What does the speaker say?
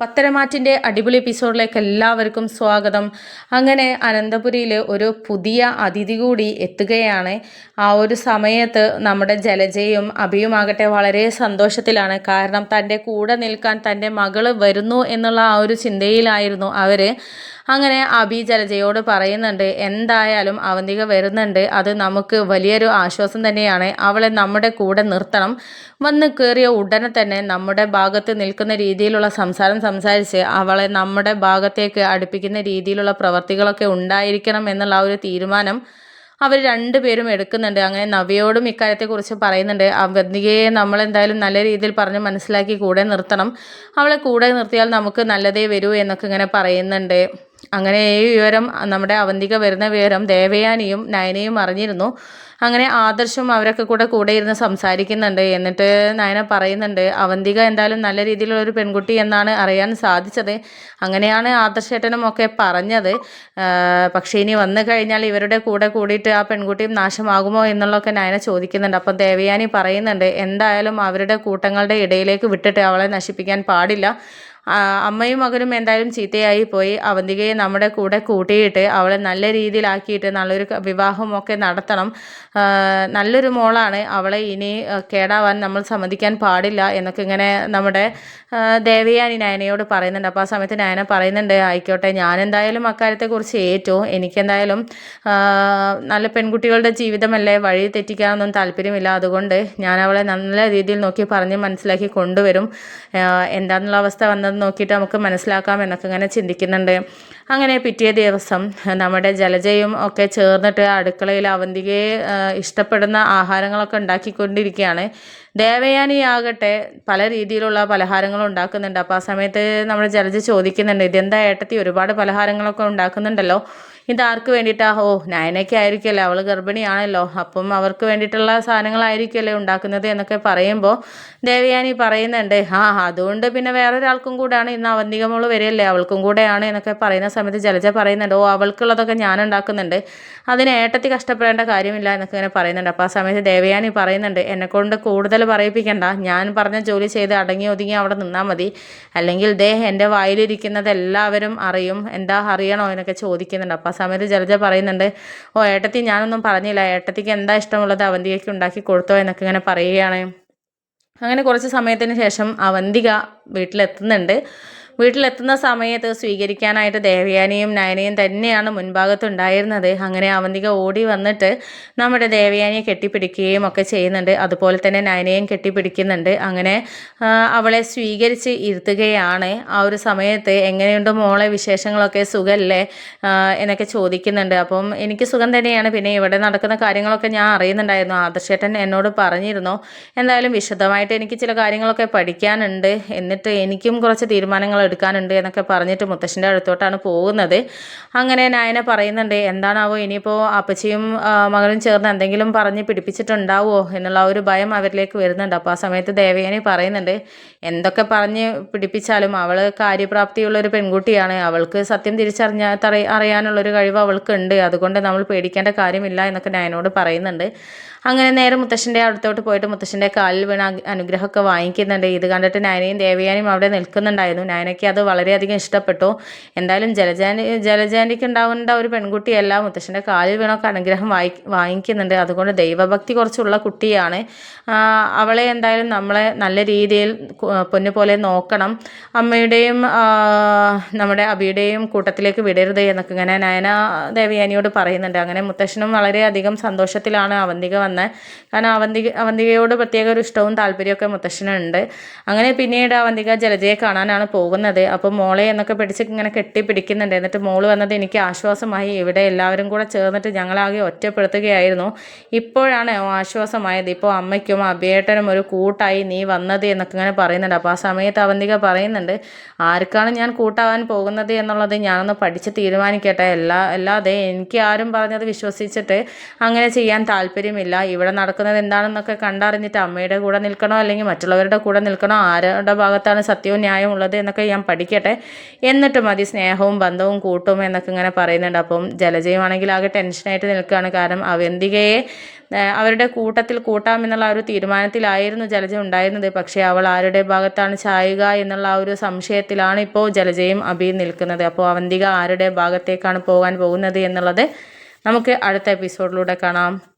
പത്തരമാറ്റിൻ്റെ അടിപൊളി എപ്പിസോഡിലേക്ക് എല്ലാവർക്കും സ്വാഗതം. അങ്ങനെ അനന്തപുരിയിൽ ഒരു പുതിയ അതിഥി കൂടി എത്തുകയാണ്. ആ ഒരു സമയത്ത് നമ്മുടെ ജലജയും അഭിയുമാകട്ടെ വളരെ സന്തോഷത്തിലാണ്. കാരണം തൻ്റെ കൂടെ നിൽക്കാൻ തൻ്റെ മകള് വരുന്നു എന്നുള്ള ആ ഒരു ചിന്തയിലായിരുന്നു അവർ. അങ്ങനെ അഭി ജലജയോട് പറയുന്നുണ്ട്, എന്തായാലും അവന്തിക വരുന്നുണ്ട്, അത് നമുക്ക് വലിയൊരു ആശ്വാസം തന്നെയാണ്. അവളെ നമ്മുടെ കൂടെ നിർത്തണം. വന്ന് കയറിയ ഉടനെ തന്നെ നമ്മുടെ ഭാഗത്ത് നിൽക്കുന്ന രീതിയിലുള്ള സംസാരിച്ച് അവളെ നമ്മുടെ ഭാഗത്തേക്ക് അടുപ്പിക്കുന്ന രീതിയിലുള്ള പ്രവർത്തികളൊക്കെ ഉണ്ടായിരിക്കണം എന്നുള്ള ആ ഒരു തീരുമാനം അവർ രണ്ടുപേരും എടുക്കുന്നുണ്ട്. അങ്ങനെ നവ്യയോടും ഇക്കാര്യത്തെക്കുറിച്ച് പറയുന്നുണ്ട്. അവന്തികയെ നമ്മളെന്തായാലും നല്ല രീതിയിൽ പറഞ്ഞ് മനസ്സിലാക്കി കൂടെ നിർത്തണം. അവളെ കൂടെ നിർത്തിയാൽ നമുക്ക് നല്ലതേ വരൂ എന്നൊക്കെ ഇങ്ങനെ പറയുന്നുണ്ട്. അങ്ങനെ ഈ വിവരം, നമ്മുടെ അവന്തിക വരുന്ന വിവരം ദേവയാനിയും നയനയും അറിഞ്ഞിരുന്നു. അങ്ങനെ ആദർശും അവരൊക്കെ കൂടെ ഇരുന്ന് സംസാരിക്കുന്നുണ്ട്. എന്നിട്ട് നയന പറയുന്നുണ്ട്, അവന്തിക എന്തായാലും നല്ല രീതിയിലുള്ള ഒരു പെൺകുട്ടി എന്നാണ് അറിയാൻ സാധിച്ചത്. അങ്ങനെയാണ് ആദർശേട്ടനും ഒക്കെ പറഞ്ഞത്. പക്ഷേ ഇനി വന്നു കഴിഞ്ഞാൽ ഇവരുടെ കൂടെ കൂടിയിട്ട് ആ പെൺകുട്ടിയും നാശമാകുമോ എന്നുള്ളതൊക്കെ നയന ചോദിക്കുന്നുണ്ട്. അപ്പം ദേവയാനി പറയുന്നുണ്ട്, എന്തായാലും അവരുടെ കൂട്ടങ്ങളുടെ ഇടയിലേക്ക് വിട്ടിട്ട് അവളെ നശിപ്പിക്കാൻ പാടില്ല. അമ്മയും മകനും എന്തായാലും ചീത്തയായി പോയി. അവന്തികയെ നമ്മുടെ കൂടെ കൂട്ടിയിട്ട് അവളെ നല്ല രീതിയിലാക്കിയിട്ട് നല്ലൊരു വിവാഹമൊക്കെ നടത്തണം. നല്ലൊരു മോളാണ്, അവളെ ഇനി കേടാവാൻ നമ്മൾ സമ്മതിക്കാൻ പാടില്ല എന്നൊക്കെ ഇങ്ങനെ നമ്മുടെ ദേവയാനി നയനയോട് പറയുന്നുണ്ട്. അപ്പോൾ ആ സമയത്ത് നയന പറയുന്നുണ്ട്, ആയിക്കോട്ടെ, ഞാനെന്തായാലും അക്കാര്യത്തെക്കുറിച്ച് ഏറ്റു. എനിക്കെന്തായാലും നല്ല പെൺകുട്ടികളുടെ ജീവിതമല്ലേ, വഴി തെറ്റിക്കാനൊന്നും താല്പര്യമില്ല. അതുകൊണ്ട് ഞാൻ അവളെ നല്ല രീതിയിൽ നോക്കി പറഞ്ഞ് മനസ്സിലാക്കി കൊണ്ടുവരും. എന്താണെന്നുള്ള അവസ്ഥ വന്നത് നോക്കിയിട്ട് നമുക്ക് മനസ്സിലാക്കാം എന്നൊക്കെ ഇങ്ങനെ ചിന്തിക്കുന്നുണ്ട്. അങ്ങനെ പിറ്റേ ദിവസം നമ്മുടെ ജലജയും ഒക്കെ ചേർന്നിട്ട് അടുക്കളയിൽ അവന്തികയെ ഇഷ്ടപ്പെടുന്ന ആഹാരങ്ങളൊക്കെ ഉണ്ടാക്കിക്കൊണ്ടിരിക്കുകയാണ്. ദേവയാനിയാകട്ടെ പല രീതിയിലുള്ള പലഹാരങ്ങളും ഉണ്ടാക്കുന്നുണ്ട്. അപ്പോൾ ആ സമയത്ത് നമ്മുടെ ജലജ ചോദിക്കുന്നുണ്ട്, ഇതെന്താ ഏട്ടത്തി ഒരുപാട് പലഹാരങ്ങളൊക്കെ ഉണ്ടാക്കുന്നുണ്ടല്ലോ, ഇതാർക്ക് വേണ്ടിയിട്ടാ? ഓ, നയനയ്ക്ക് ആയിരിക്കുമല്ലേ, അവൾ ഗർഭിണിയാണല്ലോ, അപ്പം അവർക്ക് വേണ്ടിയിട്ടുള്ള സാധനങ്ങളായിരിക്കുമല്ലേ ഉണ്ടാക്കുന്നത് എന്നൊക്കെ പറയുമ്പോൾ ദേവയാനി പറയുന്നുണ്ട്, അതുകൊണ്ട് പിന്നെ വേറൊരാൾക്കും കൂടെയാണ്, ഇന്ന് അവന്തിക മോള് വരികയല്ലേ, അവൾക്കും കൂടെയാണ് എന്നൊക്കെ പറയുന്ന സമയത്ത് ജലജ പറയുന്നുണ്ട്, ഓ, അവൾക്കുള്ളതൊക്കെ ഞാൻ ഉണ്ടാക്കുന്നുണ്ട്, അതിന് ഏട്ടത്തി കഷ്ടപ്പെടേണ്ട കാര്യമില്ല എന്നൊക്കെ ഇങ്ങനെ പറയുന്നുണ്ട്. അപ്പോൾ ആ സമയത്ത് ദേവയാനി പറയുന്നുണ്ട്, എന്നെക്കൊണ്ട് കൂടുതൽ പറയിപ്പിക്കണ്ട, ഞാൻ പറഞ്ഞ ജോലി ചെയ്ത് അടങ്ങി ഒതുങ്ങി അവിടെ നിന്നാൽ മതി, അല്ലെങ്കിൽ എൻ്റെ വായിലിരിക്കുന്നത് എല്ലാവരും അറിയും. എന്താ അറിയണോ എന്നൊക്കെ ചോദിക്കുന്നുണ്ട്. അപ്പോൾ ആ സമയത്ത് ജലജ പറയുന്നുണ്ട്, ഓ ഏട്ടത്തി, ഞാനൊന്നും പറഞ്ഞില്ല, ഏട്ടത്തിക്ക് എന്താ ഇഷ്ടമുള്ളത് അവന്തികയ്ക്ക് ഉണ്ടാക്കി കൊടുത്തോ എന്നൊക്കെ ഇങ്ങനെ പറയുകയാണ്. അങ്ങനെ കുറച്ച് സമയത്തിന് ശേഷം അവന്തിക വീട്ടിലെത്തുന്നുണ്ട്. വീട്ടിലെത്തുന്ന സമയത്ത് സ്വീകരിക്കാനായിട്ട് ദേവയാനിയും നയനയും തന്നെയാണ് മുൻഭാഗത്തുണ്ടായിരുന്നത്. അങ്ങനെ അവന്തിക ഓടി വന്നിട്ട് നമ്മുടെ ദേവയാനിയെ കെട്ടിപ്പിടിക്കുകയും ഒക്കെ ചെയ്യുന്നുണ്ട്. അതുപോലെ തന്നെ നയനയും കെട്ടിപ്പിടിക്കുന്നുണ്ട്. അങ്ങനെ അവളെ സ്വീകരിച്ച് ഇരുത്തുകയാണ്. ആ ഒരു സമയത്ത് എങ്ങനെയുണ്ട് മോളെ, വിശേഷങ്ങളൊക്കെ സുഖമല്ലേ എന്നൊക്കെ ചോദിക്കുന്നുണ്ട്. അപ്പം എനിക്ക് സുഖം തന്നെയാണ്, പിന്നെ ഇവിടെ നടക്കുന്ന കാര്യങ്ങളൊക്കെ ഞാൻ അറിയുന്നുണ്ടായിരുന്നു, ആദർശേട്ടൻ എന്നോട് പറഞ്ഞിരുന്നു. എന്തായാലും വിശദമായിട്ട് എനിക്ക് ചില കാര്യങ്ങളൊക്കെ പഠിക്കാനുണ്ട്, എന്നിട്ട് എനിക്കും കുറച്ച് തീരുമാനങ്ങൾ എടുക്കാനുണ്ട് എന്നൊക്കെ പറഞ്ഞിട്ട് മുത്തശ്ശൻ്റെ അടുത്തോട്ടാണ് പോകുന്നത്. അങ്ങനെ നയന പറയുന്നുണ്ട്, എന്താണാവോ ഇനിയിപ്പോൾ അപ്പച്ചിയും മകനും ചേർന്ന് എന്തെങ്കിലും പറഞ്ഞ് പിടിപ്പിച്ചിട്ടുണ്ടാവുമോ എന്നുള്ള ഒരു ഭയം അവരിലേക്ക് വരുന്നുണ്ട്. അപ്പോൾ ആ സമയത്ത് ദേവയാനി പറയുന്നുണ്ട്, എന്തൊക്കെ പറഞ്ഞ് പിടിപ്പിച്ചാലും അവൾ കാര്യപ്രാപ്തിയുള്ളൊരു പെൺകുട്ടിയാണ്, അവൾക്ക് സത്യം അറിയാനുള്ളൊരു കഴിവ് അവൾക്കുണ്ട്, അതുകൊണ്ട് നമ്മൾ പേടിക്കേണ്ട കാര്യമില്ല എന്നൊക്കെ നയനോട് പറയുന്നുണ്ട്. അങ്ങനെ നേരെ മുത്തശ്ശൻ്റെ അടുത്തോട്ട് പോയിട്ട് മുത്തശ്ശൻ്റെ കാലിൽ വീണ അനുഗ്രഹമൊക്കെ വാങ്ങിക്കുന്നുണ്ട്. ഇത് കണ്ടിട്ട് നയനയും ദേവയാനിയും അവിടെ നിൽക്കുന്നുണ്ടായിരുന്നു. നയനയ്ക്ക് അത് വളരെയധികം ഇഷ്ടപ്പെട്ടു. എന്തായാലും ജലജാനിക്ക് ഉണ്ടാവേണ്ട ഒരു പെൺകുട്ടിയല്ല, മുത്തശ്ശൻ്റെ കാലിൽ വീണൊക്കെ അനുഗ്രഹം വാങ്ങിക്കുന്നുണ്ട്. അതുകൊണ്ട് ദൈവഭക്തി കുറച്ചുള്ള കുട്ടിയാണ്. അവളെ എന്തായാലും നമ്മളെ നല്ല രീതിയിൽ പൊന്നുപോലെ നോക്കണം, അമ്മയുടെയും നമ്മുടെ അബിയുടെയും കൂട്ടത്തിലേക്ക് വിടരുത് എന്നൊക്കെ ഇങ്ങനെ നയന ദേവയാനിയോട് പറയുന്നുണ്ട്. അങ്ങനെ മുത്തശ്ശനും വളരെയധികം സന്തോഷത്തിലാണ് അവന്തിക വന്നത്. കാരണം അവന്തികയോട് പ്രത്യേക ഒരു ഇഷ്ടവും താല്പര്യമൊക്കെ മുത്തശ്ശനുണ്ട്. അങ്ങനെ പിന്നീട് അവന്തിക ജലജയെ കാണാനാണ് പോകുന്നത്. അപ്പോൾ മോളെ എന്നൊക്കെ പിടിച്ച് ഇങ്ങനെ കെട്ടിപ്പിടിക്കുന്നുണ്ട്. എന്നിട്ട് മോള് വന്നത് എനിക്ക് ആശ്വാസമായി, ഇവിടെ എല്ലാവരും കൂടെ ചേർന്നിട്ട് ഞങ്ങളാകെ ഒറ്റപ്പെടുത്തുകയായിരുന്നു, ഇപ്പോഴാണ് ആശ്വാസമായത്, ഇപ്പോൾ അമ്മയ്ക്കും അഭിയേട്ടനും ഒരു കൂട്ടായി നീ വന്നത് എന്നൊക്കെ ഇങ്ങനെ പറയുന്നുണ്ട്. അപ്പോൾ ആ സമയത്ത് അവന്തിക പറയുന്നുണ്ട്, ആർക്കാണ് ഞാൻ കൂട്ടാവാൻ പോകുന്നത് എന്നുള്ളത് ഞാനൊന്ന് പഠിച്ച് തീരുമാനിക്കട്ടെ, അല്ലാതെ എനിക്ക് ആരും പറഞ്ഞത് വിശ്വസിച്ചിട്ട് അങ്ങനെ ചെയ്യാൻ താല്പര്യമില്ല. ഇവിടെ നടക്കുന്നത് എന്താണെന്നൊക്കെ കണ്ടറിഞ്ഞിട്ട് അമ്മയുടെ കൂടെ നിൽക്കണോ അല്ലെങ്കിൽ മറ്റുള്ളവരുടെ കൂടെ നിൽക്കണോ, ആരുടെ ഭാഗത്താണ് സത്യവും ന്യായവും ഉള്ളത് എന്നൊക്കെ ഞാൻ പഠിക്കട്ടെ, എന്നിട്ട് മതി സ്നേഹവും ബന്ധവും കൂട്ടും എന്നൊക്കെ ഇങ്ങനെ പറയുന്നുണ്ട്. അപ്പം ജലജയുമാണെങ്കിൽ ആകെ ടെൻഷനായിട്ട് നിൽക്കുകയാണ്. കാരണം അവന്തികയെ അവരുടെ കൂട്ടത്തിൽ കൂട്ടാമെന്നുള്ള ആ ഒരു തീരുമാനത്തിലായിരുന്നു ജലജ ഉണ്ടായിരുന്നത്. പക്ഷേ അവൾ ആരുടെ ഭാഗത്താണ് ചായുക എന്നുള്ള ആ ഒരു സംശയത്തിലാണ് ഇപ്പോൾ ജലജയും അഭിയും നിൽക്കുന്നത്. അപ്പോൾ അവന്തിക ആരുടെ ഭാഗത്തേക്കാണ് പോകാൻ പോകുന്നത് എന്നുള്ളത് നമുക്ക് അടുത്ത എപ്പിസോഡിലൂടെ കാണാം.